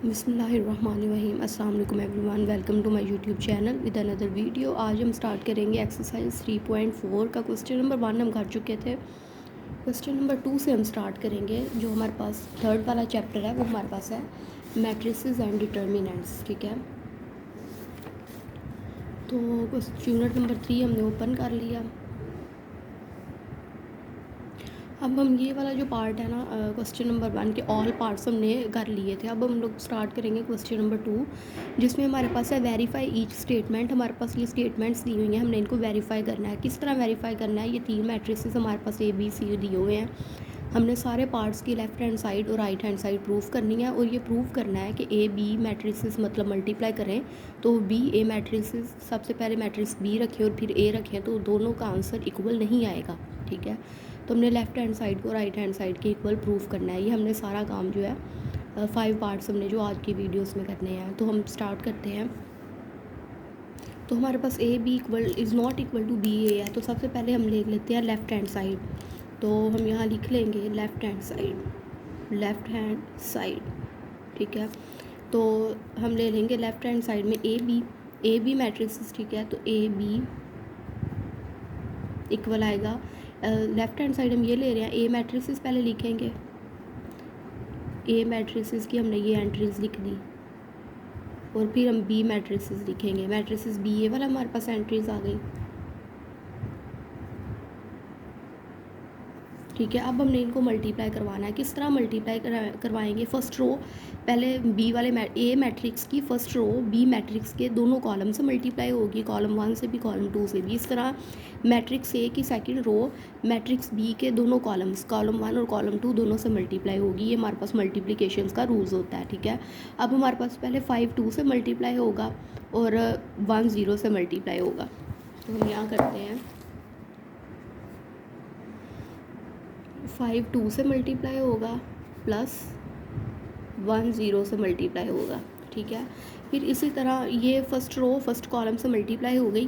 बिस्मिल्लाहिर्रहमानिर्रहीम। अस्सलाम वालेकुम everyone, welcome to my YouTube channel with another video. आज हम स्टार्ट करेंगे एक्सरसाइज 3.4 का क्वेश्चन नंबर 1 हम कर चुके थे। क्वेश्चन नंबर 2 से हम स्टार्ट करेंगे। जो हमारे पास थर्ड वाला चैप्टर है वो हमारे पास है मैट्रिसेस एंड डिटर्मिनेंट्स। ठीक है, तो यूनिट नंबर 3 हमने ओपन कर लिया। अब हम ये वाला जो पार्ट है ना, क्वेश्चन नंबर 1 के ऑल पार्ट्स हमने कर लिए थे। अब हम लोग स्टार्ट करेंगे क्वेश्चन नंबर 2, जिसमें हमारे पास है वेरीफाई ईच स्टेटमेंट। हमारे पास ये स्टेटमेंट्स दी हुई हैं, हमने इनको वेरीफाई करना है। किस तरह वेरीफाई करना है? ये 3 मैट्रिसेस हमारे पास ए बी सी दिए हुए हैं। हमने सारे पार्ट्स की लेफ्ट हैंड साइड और राइट हैंड साइड प्रूफ करनी है, और ये प्रूफ करना है कि ए बी मैट्रिसेस मतलब मल्टीप्लाई करें तो बी ए मैट्रिसेस, सबसे पहले मैट्रिक्स बी रखें और फिर ए रखें तो दोनों का आंसर इक्वल नहीं आएगा। ठीक है, तो हमने लेफ़्ट हैंड साइड को राइट हैंड साइड के इक्वल प्रूफ करना है। ये हमने सारा काम जो है 5 पार्ट्स हमने जो आज की वीडियोस में करने हैं। तो हम स्टार्ट करते हैं। तो हमारे पास A B is not equal to B A है। तो सबसे पहले हम ले लेते हैं लेफ़्ट हैंड साइड। तो हम यहाँ लिख लेंगे लेफ़्ट हैंड साइड। ठीक है, तो हम ले लेंगे लेफ़्ट हैंड साइड में ए बी मैट्रिक्स। ठीक है, तो ए बी इक्वल आएगा, लेफ़्ट हैंड साइड हम ये ले रहे हैं, ए मैट्रिसेस पहले लिखेंगे। ए मैट्रिसेस की हमने ये एंट्रीज लिख दी, और फिर हम बी मैट्रिसेस लिखेंगे। मैट्रिसेस बी ए वाला हमारे पास एंट्रीज आ गई। ठीक है, अब हमने इनको मल्टीप्लाई करवाना है। किस तरह मल्टीप्लाई करवाएंगे? फर्स्ट रो पहले बी वाले ए मैट्रिक्स की फर्स्ट रो बी मैट्रिक्स के दोनों कॉलम से मल्टीप्लाई होगी, कॉलम 1 से भी कॉलम 2 से भी। इस तरह मैट्रिक्स ए की सेकंड रो मैट्रिक्स बी के दोनों कॉलम्स, कॉलम 1 और कॉलम 2 दोनों से मल्टीप्लाई होगी। ये हमारे पास मल्टीप्लिकेशंस का रूल्स होता है। ठीक है, अब हमारे पास पहले 5 2 से मल्टीप्लाई होगा और 1 0 से मल्टीप्लाई होगा। तो हम यहाँ करते हैं 5 2 से मल्टीप्लाई होगा प्लस 1 0 से मल्टीप्लाई होगा। ठीक है, फिर इसी तरह ये फर्स्ट रो फर्स्ट कॉलम से मल्टीप्लाई हो गई,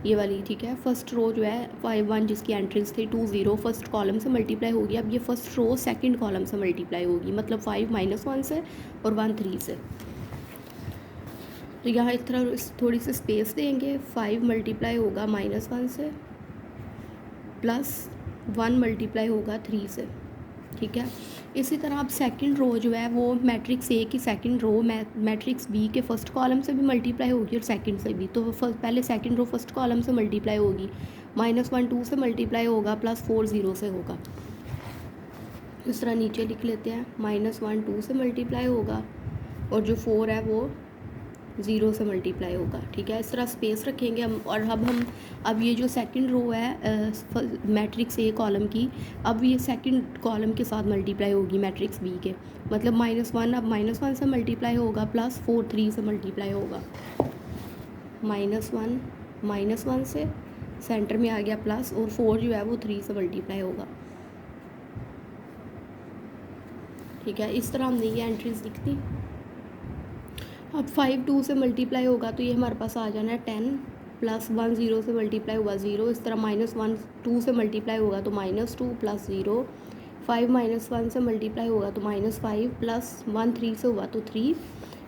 ये वाली। ठीक है, फर्स्ट रो जो है 5 1 जिसकी एंट्रीज थी 2 0 फर्स्ट कॉलम से मल्टीप्लाई होगी। अब ये फर्स्ट रो सेकंड कॉलम से मल्टीप्लाई होगी, मतलब 5 -1 से और 1 3 से। तो यहाँ इस तरह थोड़ी सी स्पेस देंगे। 5 मल्टीप्लाई होगा -1 से प्लस 1 मल्टीप्लाई होगा 3 से। ठीक है, इसी तरह अब सेकंड रो जो है वो मैट्रिक्स ए की सेकंड रो मैट्रिक्स बी के फर्स्ट कॉलम से भी मल्टीप्लाई होगी और सेकंड से भी। तो पहले सेकंड रो फर्स्ट कॉलम से मल्टीप्लाई होगी, -1 2 से मल्टीप्लाई होगा प्लस 4 0 से होगा। इस तरह नीचे लिख लेते हैं, -1 2 से मल्टीप्लाई होगा और जो 4 है वो 0 से मल्टीप्लाई होगा। ठीक है, इस तरह स्पेस रखेंगे हम। और अब ये जो सेकंड रो है मैट्रिक्स ए कॉलम की, अब ये सेकंड कॉलम के साथ मल्टीप्लाई होगी मैट्रिक्स बी के, मतलब -1 अब -1 से मल्टीप्लाई होगा प्लस 4 3 से मल्टीप्लाई होगा। -1 से सेंटर में आ गया प्लस, और 4 जो है वो 3 से मल्टीप्लाई होगा। ठीक है, इस तरह हमने ये एंट्रीज लिख दी। अब 5 2 से मल्टीप्लाई होगा तो ये हमारे पास आ जाना है 10 प्लस 1 0 से मल्टीप्लाई हुआ 0। इस तरह -1 2 से मल्टीप्लाई होगा तो -2 प्लस 0। 5 -1 से मल्टीप्लाई होगा तो -5 प्लस 1 3 से हुआ तो 3।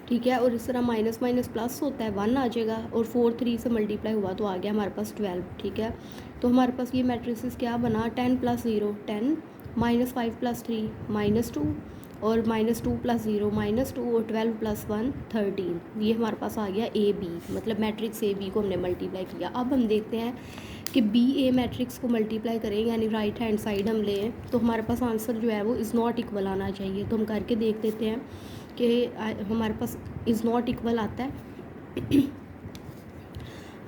ठीक है, और इस तरह माइनस माइनस प्लस होता है 1 आ जाएगा, और 4 3 से मल्टीप्लाई हुआ तो आ गया हमारे पास 12। ठीक है, तो हमारे पास ये मैट्रिसेस क्या बना? 10 + 0 10, -5 + 3 -2, और -2 + 0 -2, और 12 + 1 13। ये हमारे पास आ गया ए बी, मतलब मैट्रिक्स ए बी को हमने मल्टीप्लाई किया। अब हम देखते हैं कि बी ए मैट्रिक्स को मल्टीप्लाई करें, यानी राइट हैंड साइड हम लें तो हमारे पास आंसर जो है वो इज़ नॉट इक्वल आना चाहिए। तो हम करके देख देते हैं कि हमारे पास इज़ नॉट इक्वल आता है।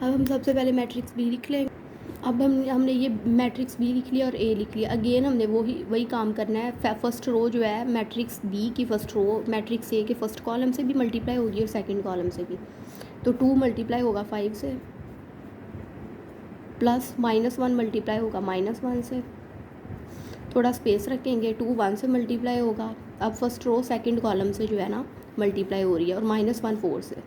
अब हम सबसे पहले मैट्रिक्स बी लिख लेंगे। अब हमने ये मैट्रिक्स बी लिख लिया और ए लिख लिया। अगेन हमने वही काम करना है। फर्स्ट रो जो है मैट्रिक्स बी की फर्स्ट रो मैट्रिक्स ए के फर्स्ट कॉलम से भी मल्टीप्लाई होगी और सेकंड कॉलम से भी। तो 2 मल्टीप्लाई होगा 5 से, प्लस -1 मल्टीप्लाई होगा -1 से। थोड़ा स्पेस रखेंगे, 2 1 से मल्टीप्लाई होगा। अब फर्स्ट रो सेकंड कॉलम से जो है ना मल्टीप्लाई हो रही है, और -1 4 से।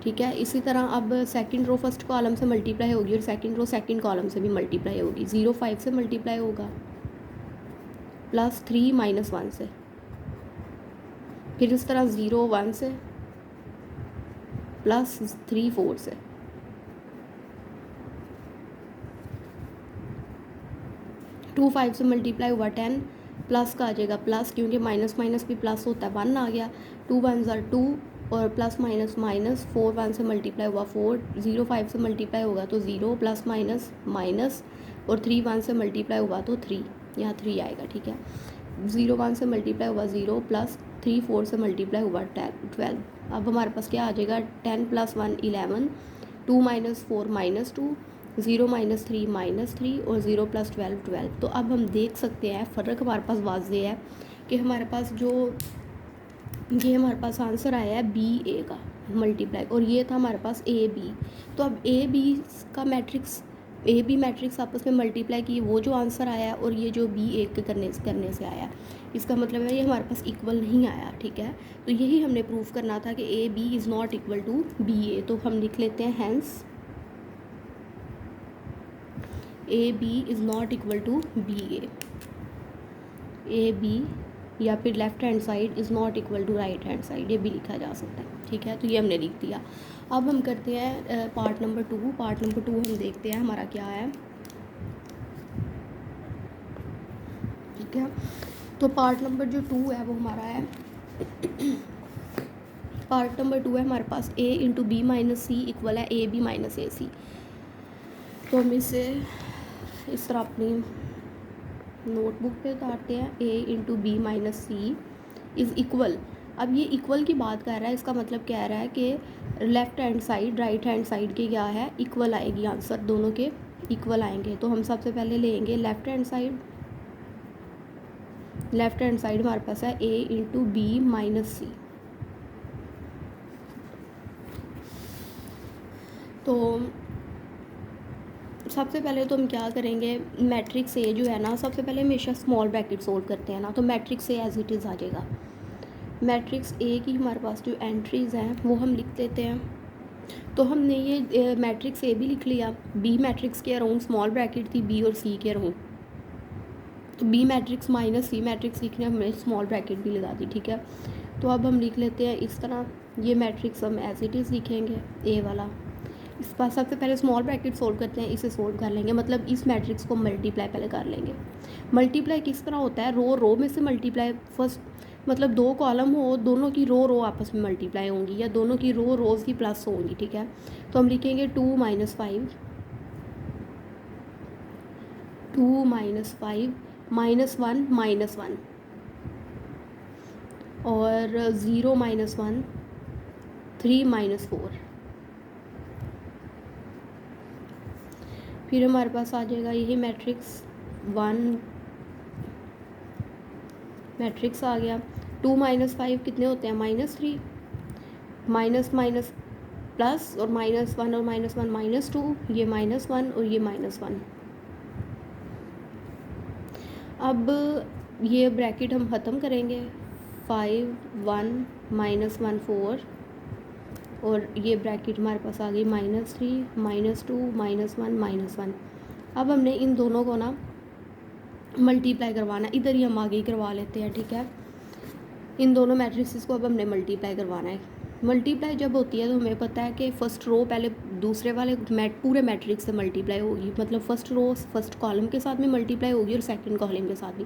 ठीक है, इसी तरह अब सेकंड रो फर्स्ट कॉलम से मल्टीप्लाई होगी और सेकंड रो सेकंड कॉलम से भी मल्टीप्लाई होगी। 0 5 से मल्टीप्लाई होगा प्लस 3 -1 से। फिर इस तरह 0 1 से प्लस 3 4 से, 2 5 से मल्टीप्लाई हुआ 10 प्लस का आ जाएगा प्लस, क्योंकि माइनस माइनस भी प्लस होता है, 1 आ गया, 2 1 ज़ा 2 और प्लस माइनस माइनस, 4 1 से मल्टीप्लाई हुआ 4, 0 5 से मल्टीप्लाई होगा तो 0 प्लस माइनस माइनस, और 3 1 से मल्टीप्लाई हुआ तो 3, यहाँ 3 आएगा, ठीक है। 0 1 से मल्टीप्लाई हुआ 0 प्लस 3 4 से मल्टीप्लाई हुआ 12। अब हमारे पास क्या आ जाएगा, 10 + 1 11, 2 - 4 -2, 0 - 3 -3 और 0 + 12 12। तो अब हम देख सकते हैं फ़र्क हमारे पास वाज़ेह है कि हमारे पास जो ये हमारे पास आंसर आया है बी ए का मल्टीप्लाई, और ये था हमारे पास ए बी। तो अब ए बी का मैट्रिक्स, ए बी मैट्रिक्स आपस में मल्टीप्लाई किए, वो जो आंसर आया और ये जो बी ए के करने से आया, इसका मतलब है ये हमारे पास इक्वल नहीं आया, ठीक है। तो यही हमने प्रूफ करना था कि A B is not equal to B A. तो हम लिख लेते हैं hence A B is not equal to B A B, या फिर left hand side is not equal to right hand side, ये भी लिखा जा सकता है, ठीक है। तो ये हमने लिख दिया। अब हम करते हैं पार्ट नंबर 2। पार्ट नंबर 2 हम देखते हैं हमारा क्या है, ठीक है। तो पार्ट नंबर जो 2 है वो हमारा है पार्ट नंबर 2 है हमारे पास a into B minus C equal है ए बी माइनस ए सी। तो हम इसे इस तरह अपनी नोटबुक पे उतारते हैं, a into B minus C is equal. अब ये इक्वल की बात कर रहा है, इसका मतलब कह रहा है कि left hand side right hand side के क्या है, इक्वल आएगी, आंसर दोनों के इक्वल आएंगे। तो हम सबसे पहले लेंगे left hand side. Left hand side हमारे पास है a इंटू बी माइनस सी। तो सबसे पहले तो हम क्या करेंगे, मैट्रिक्स ए जो है ना, सबसे पहले हमेशा स्मॉल ब्रैकेट सोल्व करते हैं ना, तो matrix A as it is आ जाएगा। मैट्रिक्स ए की हमारे पास जो एंट्रीज़ हैं वो हम लिख लेते हैं। तो हमने ये मैट्रिक्स ए भी लिख लिया, बी मैट्रिक्स के अराउंड स्मॉल ब्रैकेट थी, बी और सी के अराउंड, तो B matrix minus C matrix लिखने हमने स्मॉल ब्रैकेट भी लगा दी, ठीक है। तो अब हम लिख लेते हैं इस तरह, ये मैट्रिक्स हम एज इट इज़ लिखेंगे ए वाला। इस पास सबसे पहले स्मॉल ब्रैकेट सोल्व करते हैं, इसे सोल्व कर लेंगे, मतलब इस मैट्रिक्स को मल्टीप्लाई पहले कर लेंगे। मल्टीप्लाई किस तरह होता है, रो रो में से मल्टीप्लाई, फर्स्ट मतलब 2 कॉलम हो, दोनों की रो आपस में मल्टीप्लाई होंगी, या दोनों की रोज़ की प्लस होंगी, ठीक है। तो हम लिखेंगे 2 - 5 2 - 5 -1 -1 और 0 - 1 3 - 4। फिर हमारे पास आ जाएगा यही मैट्रिक्स 1 मैट्रिक्स आ गया। 2 - 5 कितने होते हैं, -3, माइनस माइनस प्लस, और -1 और -1 -2, ये -1 और ये -1। अब ये ब्रैकेट हम ख़त्म करेंगे, 5 1 -1 4, और ये ब्रैकेट हमारे पास आ गई -3 -2 -1 -1। अब हमने इन दोनों को ना मल्टीप्लाई करवाना है, इधर ही हम आगे ही करवा लेते हैं, ठीक है। इन दोनों मैट्रिक्स को अब हमने मल्टीप्लाई करवाना है। मल्टीप्लाई जब होती है तो हमें पता है कि फ़र्स्ट रो पहले दूसरे वाले पूरे मैट्रिक्स से मल्टीप्लाई होगी, मतलब फ़र्स्ट रो फर्स्ट कॉलम के साथ में मल्टीप्लाई होगी और सेकंड कॉलम के साथ भी।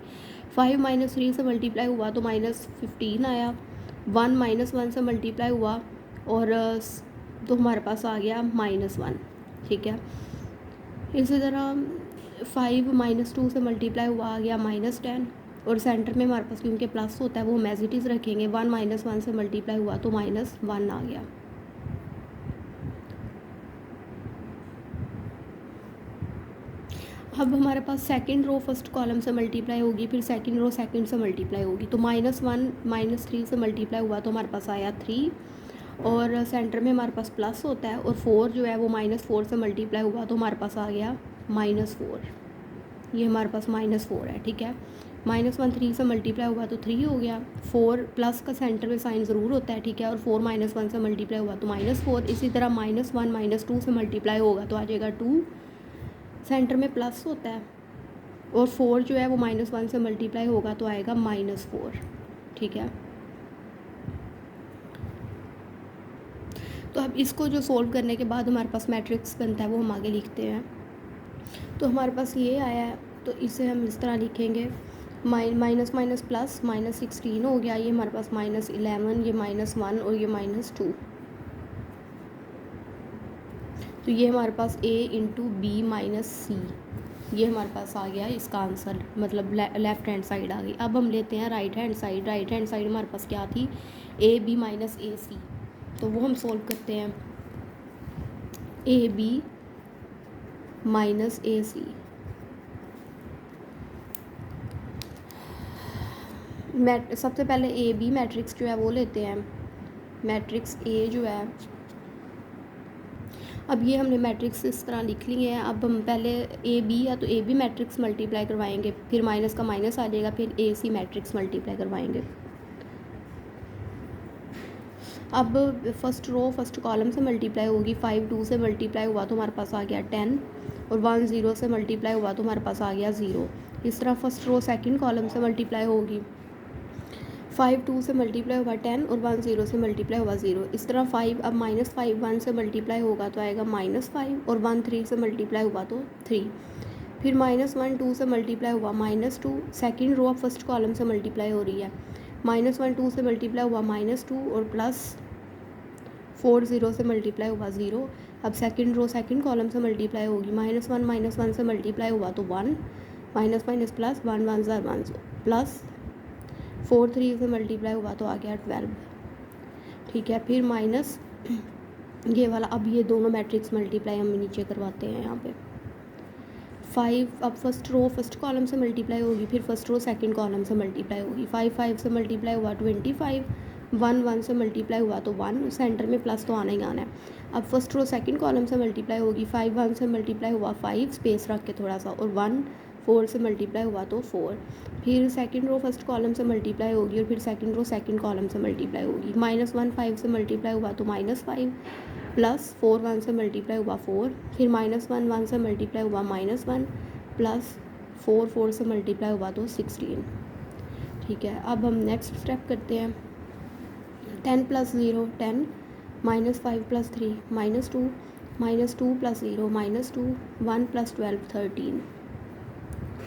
5 - 3 से मल्टीप्लाई हुआ तो -15 आया, 1 - 1 से मल्टीप्लाई हुआ और तो हमारे पास आ गया -1, ठीक है। इसी तरह 5 - 2 से मल्टीप्लाई हुआ आ गया -10, और सेंटर में हमारे पास क्योंकि प्लस होता है वो हम एज इट इज़ रखेंगे, 1 - 1 से मल्टीप्लाई हुआ तो -1 आ गया। अब हमारे पास सेकंड रो फर्स्ट कॉलम से मल्टीप्लाई होगी, फिर सेकंड रो सेकंड से मल्टीप्लाई होगी, तो -1 - 3 से मल्टीप्लाई हुआ तो हमारे पास आया 3, और सेंटर में हमारे पास प्लस होता है, और 4 जो है वो -4 से मल्टीप्लाई हुआ तो हमारे पास आ गया -4, ये हमारे पास -4 है, ठीक है। -1 3 से मल्टीप्लाई हुआ तो 3 हो गया, 4 प्लस का सेंटर में साइन ज़रूर होता है, ठीक है, और 4 - 1 से मल्टीप्लाई हुआ तो -4। इसी तरह -1 - 2 से मल्टीप्लाई होगा तो आ जाएगा 2, सेंटर में प्लस होता है, और 4 जो है वो -1 से मल्टीप्लाई होगा तो आएगा -4, ठीक है। तो अब इसको जो सोल्व करने के बाद हमारे पास मैट्रिक्स बनता है वो हम आगे लिखते हैं। तो हमारे पास ये आया है, तो इसे हम इस तरह लिखेंगे, माइनस माइनस प्लस, -16 हो गया, ये हमारे पास -11, ये -1 और ये -2। तो ये हमारे पास a इंटू बी माइनस सी, ये हमारे पास आ गया इसका आंसर, मतलब लेफ़्ट हैंड साइड आ गई। अब हम लेते हैं right hand side. Right hand side हमारे पास क्या थी, ए बी माइनस ए सी, तो वो हम सोल्व करते हैं। ए बी माइनस ए सी, सबसे पहले ए बी मैट्रिक्स जो है वो लेते हैं। मैट्रिक्स ए जो है, अब ये हमने मैट्रिक्स इस तरह लिख ली है। अब हम पहले ए बी है तो ए बी मैट्रिक्स मल्टीप्लाई करवाएंगे, फिर माइनस का माइनस आ जाएगा, फिर ए सी मैट्रिक्स मल्टीप्लाई करवाएंगे। अब फर्स्ट रो फर्स्ट कॉलम से मल्टीप्लाई होगी, 5 2 से मल्टीप्लाई हुआ तो हमारे पास आ गया 10, और 1 0 से मल्टीप्लाई हुआ तो हमारे पास आ गया 0। इस तरह फर्स्ट रो सेकंड कॉलम से मल्टीप्लाई होगी, 5 2 से मल्टीप्लाई हुआ 10 और 1 0 से मल्टीप्लाई हुआ 0। इस तरह 5, अब -5 1 से मल्टीप्लाई होगा तो आएगा -5, और 1 3 से मल्टीप्लाई हुआ तो 3। फिर -1 2 से मल्टीप्लाई हुआ -2, सेकंड रो अब फर्स्ट कॉलम से मल्टीप्लाई हो रही है, -1 2 से मल्टीप्लाई हुआ -2 और +4 0 से मल्टीप्लाई हुआ 0। अब सेकंड रो सेकंड कॉलम से मल्टीप्लाई होगी, -1 से मल्टीप्लाई हुआ तो 1, माइनस माइनस प्लस, 1 1 ज़ा 1 प्लस 4 3 से मल्टीप्लाई हुआ तो आ गया 12। ठीक है, फिर माइनस ये वाला, अब ये दोनों मैट्रिक्स मल्टीप्लाई हम नीचे करवाते हैं यहाँ पे। 5 अब फर्स्ट रो फर्स्ट कॉलम से मल्टीप्लाई होगी, फिर फर्स्ट रो सेकंड कॉलम से मल्टीप्लाई होगी, 5 5 से मल्टीप्लाई हुआ 25, 1 1 से मल्टीप्लाई हुआ तो 1, सेंटर में प्लस तो आना ही आना है। अब फर्स्ट रो सेकंड कॉलम से मल्टीप्लाई होगी, 5 1 से मल्टीप्लाई हुआ 5, स्पेस रख के थोड़ा सा, और 1 4 से मल्टीप्लाई हुआ तो 4। फिर सेकंड रो फर्स्ट कॉलम से मल्टीप्लाई होगी, और फिर सेकंड रो सेकंड कॉलम से मल्टीप्लाई होगी, -1 5 से मल्टीप्लाई हुआ तो -5, +4 1 से मल्टीप्लाई हुआ 4, फिर -1 1 से मल्टीप्लाई हुआ -1, +4 4 से मल्टीप्लाई हुआ तो 16। ठीक है, अब हम नेक्स्ट स्टेप करते हैं। 10 + 0 10, -5 + 3 -2, -2 + 0 -2, 1 + 12 13,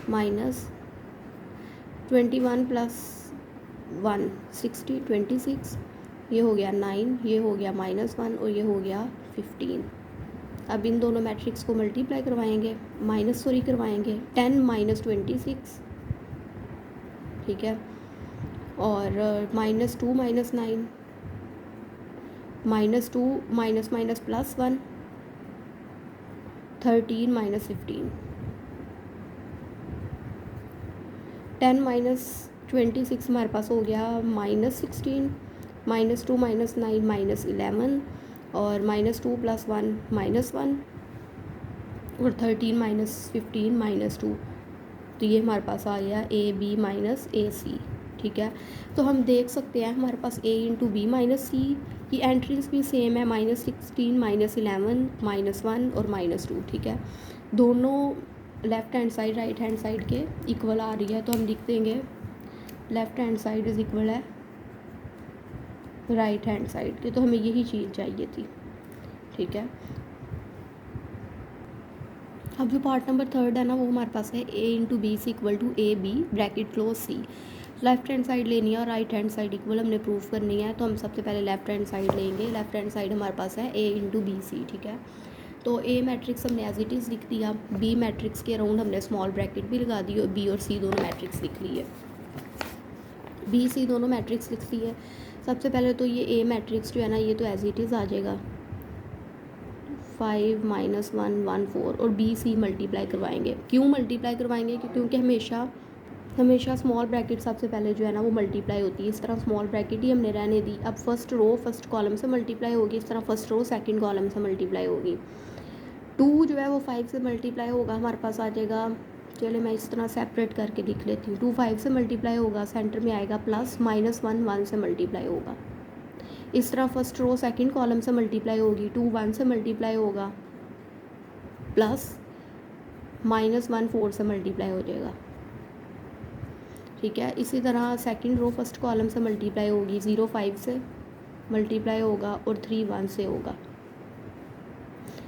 -21 + 1 60 26, ये हो गया 9, ये हो गया -1 और ये हो गया 15। अब इन दोनों मैट्रिक्स को मल्टीप्लाई करवाएंगे, करवाएंगे 10 - 26, ठीक है, और -2 - 9, -2 माइनस +1 13 - 15, 10 - 26 हमारे पास हो गया -16, -2 - 9 -11, और -2 + 1 -1, और 13 - 15 -2, तो ये हमारे पास आ गया ए बी माइनस ए सी। ठीक है, तो हम देख सकते हैं हमारे पास a इंटू बी माइनस सी की एंट्रीज भी सेम है, -16 -11 -1 और -2। ठीक है, दोनों left hand side right hand side के इक्वल आ रही है, तो हम लिख देंगे left hand side is equal है राइट हैंड साइड के, तो हमें यही चीज़ चाहिए थी। ठीक है, अब जो पार्ट नंबर 3 है ना, वो हमारे पास है a into B C equal to A B bracket close C. Left hand side लेनी है और राइट हैंड साइड इक्वल हमने प्रूफ करनी है, तो हम सबसे पहले लेफ़्ट हैंड साइड लेंगे। लेफ़्ट हैंड साइड हमारे पास है a इंटू बी सी। ठीक है, तो a मैट्रिक्स हमने एज इट इज़ लिख दिया, b मैट्रिक्स के अराउंड हमने स्मॉल ब्रैकेट भी लगा दी, और b और c दोनों मैट्रिक्स लिख ली है, b c दोनों मैट्रिक्स लिख ली है। सबसे पहले तो ये a मैट्रिक्स जो है ना, ये तो एज इट इज़ आ जाएगा 5 - 1 1 4, और बी सी मल्टीप्लाई करवाएंगे। क्यों मल्टीप्लाई करवाएंगे? क्योंकि हमेशा स्मॉल ब्रैकेट सबसे पहले जो है ना वो मल्टीप्लाई होती है, इस तरह स्मॉल ब्रैकेट ही हमने रहने दी। अब फर्स्ट रो फर्स्ट कॉलम से मल्टीप्लाई होगी, इस तरह फर्स्ट रो सेकंड कॉलम से मल्टीप्लाई होगी। 2 जो है वो 5 से मल्टीप्लाई होगा, हमारे पास आ जाएगा, चलिए मैं इस तरह सेपरेट करके लिख लेती हूँ। 2 5 से मल्टीप्लाई होगा, सेंटर में आएगा प्लस, -1 1 से मल्टीप्लाई होगा। इस तरह फर्स्ट रो सेकंड कॉलम से मल्टीप्लाई होगी, 2 1 से मल्टीप्लाई होगा, प्लस -1 4 से मल्टीप्लाई हो जाएगा। ठीक है, इसी तरह सेकंड रो फर्स्ट कॉलम से मल्टीप्लाई होगी 0 5 से, मल्टीप्लाई होगा और 3 1 से होगा।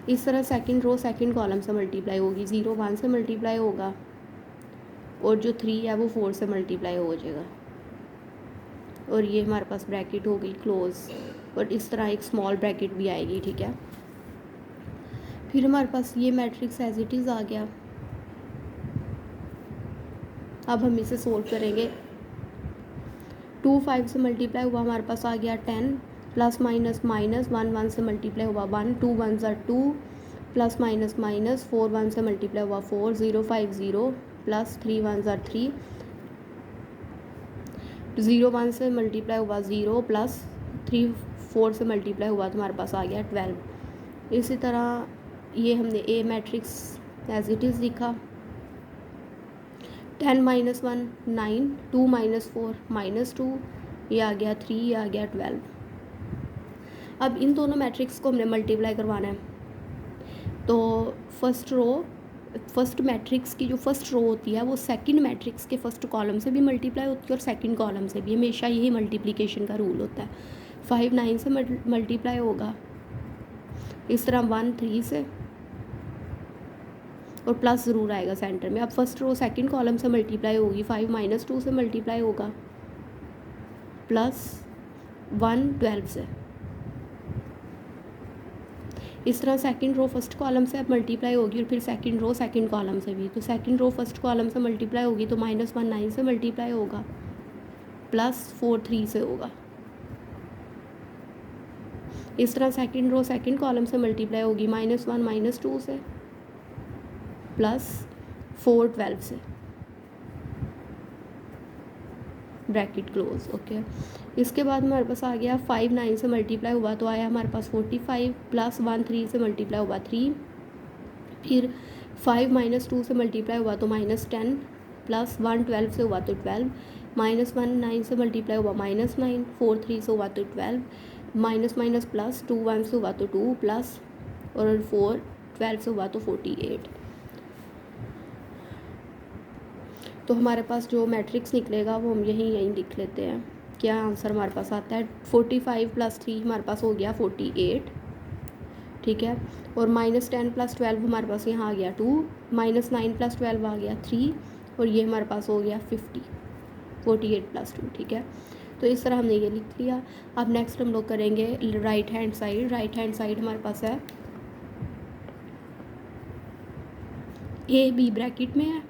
इस तरह सेकंड रो सेकंड कॉलम से मल्टीप्लाई होगी, 0 1 से मल्टीप्लाई होगा और जो 3 है वो 4 से मल्टीप्लाई हो जाएगा और ये हमारे पास ब्रैकेट हो गई क्लोज और इस तरह एक स्मॉल ब्रैकेट भी आएगी। ठीक है, फिर हमारे पास ये मैट्रिक्स एज इट इज़ आ गया। अब हम इसे सोल्व करेंगे। 2 5 से मल्टीप्लाई हुआ हमारे पास आ गया 10 प्लस माइनस माइनस 1 1 से मल्टीप्लाई हुआ 1 2 1 2 प्लस माइनस माइनस 4 1 से मल्टीप्लाई हुआ 4 0 5 0 प्लस 3 1 3 0 1 से मल्टीप्लाई हुआ 0 प्लस 3 4 से मल्टीप्लाई हुआ तो हमारे पास आ गया 12। इसी तरह ये हमने ए मैट्रिक्स एज इट इज़ लिखा। 10 माइनस 1 9 2 माइनस 4 माइनस 2 ये आ गया 3 ये आ गया 12। अब इन दोनों मैट्रिक्स को हमने मल्टीप्लाई करवाना है। तो फर्स्ट मैट्रिक्स की जो फर्स्ट रो होती है वो सेकंड मैट्रिक्स के फर्स्ट कॉलम से भी मल्टीप्लाई होती है और सेकंड कॉलम से भी, हमेशा यही मल्टीप्लिकेशन का रूल होता है। 5 9 से मल्टीप्लाई होगा, इस तरह 1 3 से और प्लस ज़रूर आएगा सेंटर में। अब फर्स्ट रो सेकंड कॉलम से मल्टीप्लाई होगी, 5 माइनस 2 से मल्टीप्लाई होगा प्लस 1 12 से। इस तरह सेकंड रो फर्स्ट कॉलम से अब मल्टीप्लाई होगी और फिर सेकंड रो सेकंड कॉलम से भी। तो सेकंड रो फर्स्ट कॉलम से मल्टीप्लाई होगी तो -1 9 से मल्टीप्लाई होगा प्लस 4 3 से होगा। इस तरह सेकंड रो सेकंड कॉलम से मल्टीप्लाई होगी -1 -2 से प्लस 4 12 से, ब्रैकेट क्लोज। ओके, इसके बाद हमारे पास आ गया 5 9 से मल्टीप्लाई हुआ तो आया हमारे पास 45 प्लस 1 3 से मल्टीप्लाई हुआ 3, फिर 5 माइनस 2 से मल्टीप्लाई हुआ तो -10 प्लस 1 12 से हुआ तो 12, -1 9 से मल्टीप्लाई हुआ -9 4 3 से हुआ तो 12, माइनस माइनस प्लस 2 1 से हुआ तो 2 प्लस और 4 12 से हुआ तो 48। तो हमारे पास जो मैट्रिक्स निकलेगा वो हम यहीं लिख लेते हैं। क्या आंसर हमारे पास आता है 45 प्लस 3 हमारे पास हो गया 48। ठीक है, और -10 प्लस 12 हमारे पास यहाँ आ गया 2, -9 प्लस 12 आ गया 3 और ये हमारे पास हो गया 50, 48 प्लस 2। ठीक है, तो इस तरह हमने ये लिख लिया। अब नेक्स्ट हम लोग करेंगे right hand side. Right hand side हमारे पास है ए बी ब्रैकेट में है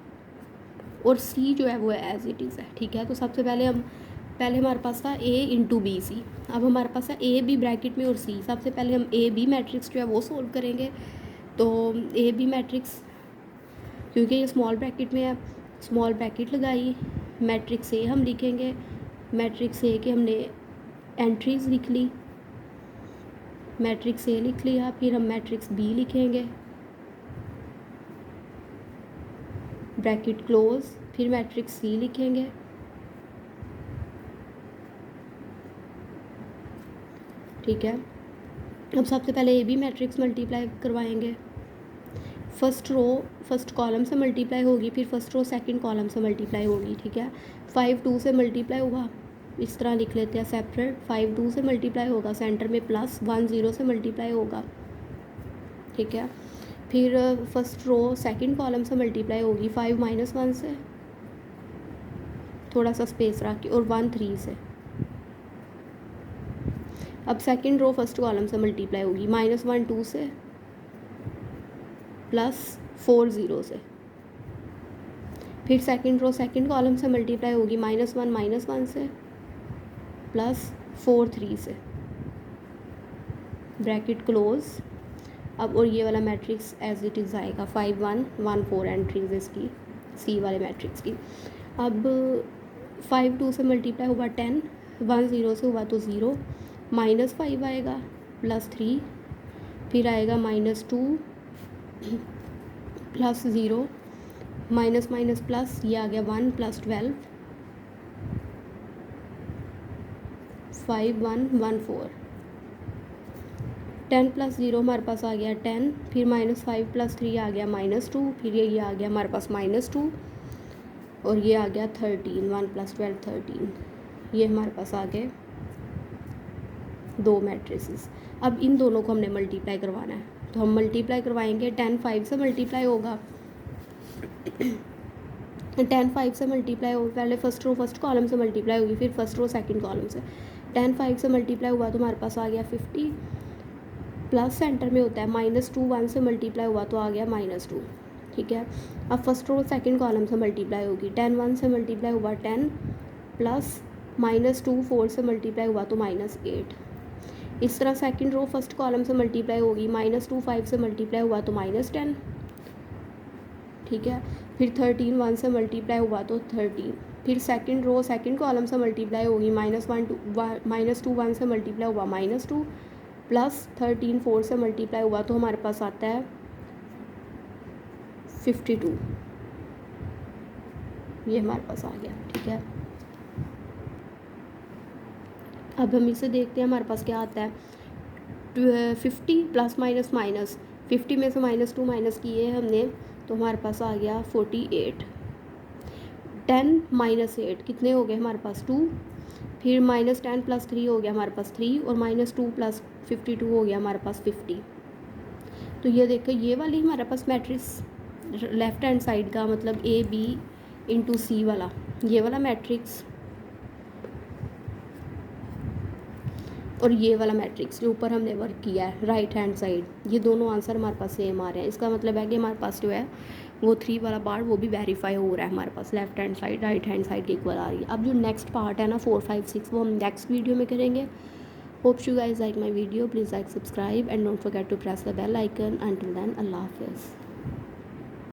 और सी जो है वो एज इट इज़ है। ठीक है, तो सबसे पहले हमारे पास था ए इंटू बी सी, अब हमारे पास है ए बी ब्रैकेट में और सी। सबसे पहले हम ए बी मैट्रिक्स जो है वो सोल्व करेंगे। तो ए बी मैट्रिक्स क्योंकि ये स्मॉल ब्रैकेट में है, स्मॉल ब्रैकेट लगाई, मैट्रिक्स ए हम लिखेंगे। मैट्रिक्स ए के हमने एंट्रीज लिख ली, मैट्रिक्स ए लिख लिया, फिर हम मैट्रिक्स बी लिखेंगे ब्रैकेट क्लोज, फिर मैट्रिक्स सी लिखेंगे, ठीक है। अब सबसे पहले ए बी मैट्रिक्स मल्टीप्लाई करवाएंगे। फर्स्ट रो फर्स्ट कॉलम से मल्टीप्लाई होगी, फिर फर्स्ट रो सेकंड कॉलम से मल्टीप्लाई होगी। ठीक है, 5 2 से मल्टीप्लाई हुआ, इस तरह लिख लेते हैं सेपरेट। 5 2 से मल्टीप्लाई होगा, सेंटर में प्लस 1 0 से मल्टीप्लाई होगा। ठीक है, फिर फर्स्ट रो सेकंड कॉलम से मल्टीप्लाई होगी 5 -1 से, थोड़ा सा स्पेस रख के, और 1 3 से। अब सेकंड रो फर्स्ट कॉलम से मल्टीप्लाई होगी -1 2 से प्लस 4 0 से। फिर सेकंड रो सेकंड कॉलम से मल्टीप्लाई होगी -1 -1 से प्लस 4 3 से, ब्रैकेट क्लोज। अब और ये वाला मैट्रिक्स एज इट इज़ आएगा 5 1 1 4 एंट्रीज इसकी, सी वाले मैट्रिक्स की। अब 5 2 से मल्टीप्लाई हुआ 10, 1 0 से हुआ तो 0, -5 आएगा प्लस 3, फिर आएगा -2 प्लस 0, माइनस माइनस प्लस, ये आ गया 1 प्लस 12, 5 1 1 4, 10 प्लस 0 हमारे पास आ गया 10, फिर -5 प्लस 3 आ गया -2, फिर ये आ गया हमारे पास -2 और ये आ गया 13, 1 प्लस 12 13, ये हमारे पास आ गए 2 मैट्रिसेस। अब इन दोनों को हमने मल्टीप्लाई करवाना है, तो हम मल्टीप्लाई करवाएंगे। 10 5 से मल्टीप्लाई होगा, 10 5 से मल्टीप्लाई होगी, पहले फर्स्ट रो फर्स्ट कॉलम से मल्टीप्लाई होगी, फिर फर्स्ट रो सेकंड कॉलम से। 10 5 से मल्टीप्लाई हुआ तो हमारे पास आ गया 50, प्लस सेंटर में होता है -2, 1 से मल्टीप्लाई हुआ तो आ गया -2, ठीक है। अब फर्स्ट रो सेकंड कॉलम से मल्टीप्लाई होगी, 10 1 से मल्टीप्लाई हुआ 10, प्लस -2 4 से मल्टीप्लाई हुआ तो -8। इस तरह सेकंड रो फर्स्ट कॉलम से मल्टीप्लाई होगी, -2 5 से मल्टीप्लाई हुआ तो -10, ठीक है। फिर 13 1 से मल्टीप्लाई हुआ तो 13, फिर सेकंड रो सेकंड कॉलम से मल्टीप्लाई होगी, -2 1 से मल्टीप्लाई हुआ -2, प्लस 13 4 से मल्टीप्लाई हुआ तो हमारे पास आता है 52, ये हमारे पास आ गया, ठीक है। अब हम इसे देखते हैं हमारे पास क्या आता है। 50 प्लस माइनस माइनस, 50 में से -2 माइनस किए हमने तो हमारे पास आ गया 48। 10 -8 कितने हो गए हमारे पास 2, फिर -10 + 3 हो गया हमारे पास 3, और -2 + 52 हो गया हमारे पास 50। तो ये देखो, ये वाली हमारे पास मैट्रिक्स लेफ्ट हैंड साइड का, मतलब AB × C वाला, ये वाला मैट्रिक्स और ये वाला मैट्रिक्स जो ऊपर हमने वर्क किया है राइट हैंड साइड, ये दोनों आंसर हमारे पास सेम आ रहे हैं। इसका मतलब है कि हमारे पास जो है वो 3 वाला पार्ट वो भी वेरीफाई हो रहा है हमारे पास, left hand side right hand side के इक्वल आ रही है। अब जो नेक्स्ट पार्ट है ना 4 5 6, वो हम नेक्स्ट वीडियो में करेंगे। Hope you guys like my video, please like subscribe and don't forget to press the bell icon. Until then, अल्लाह हाफिज़।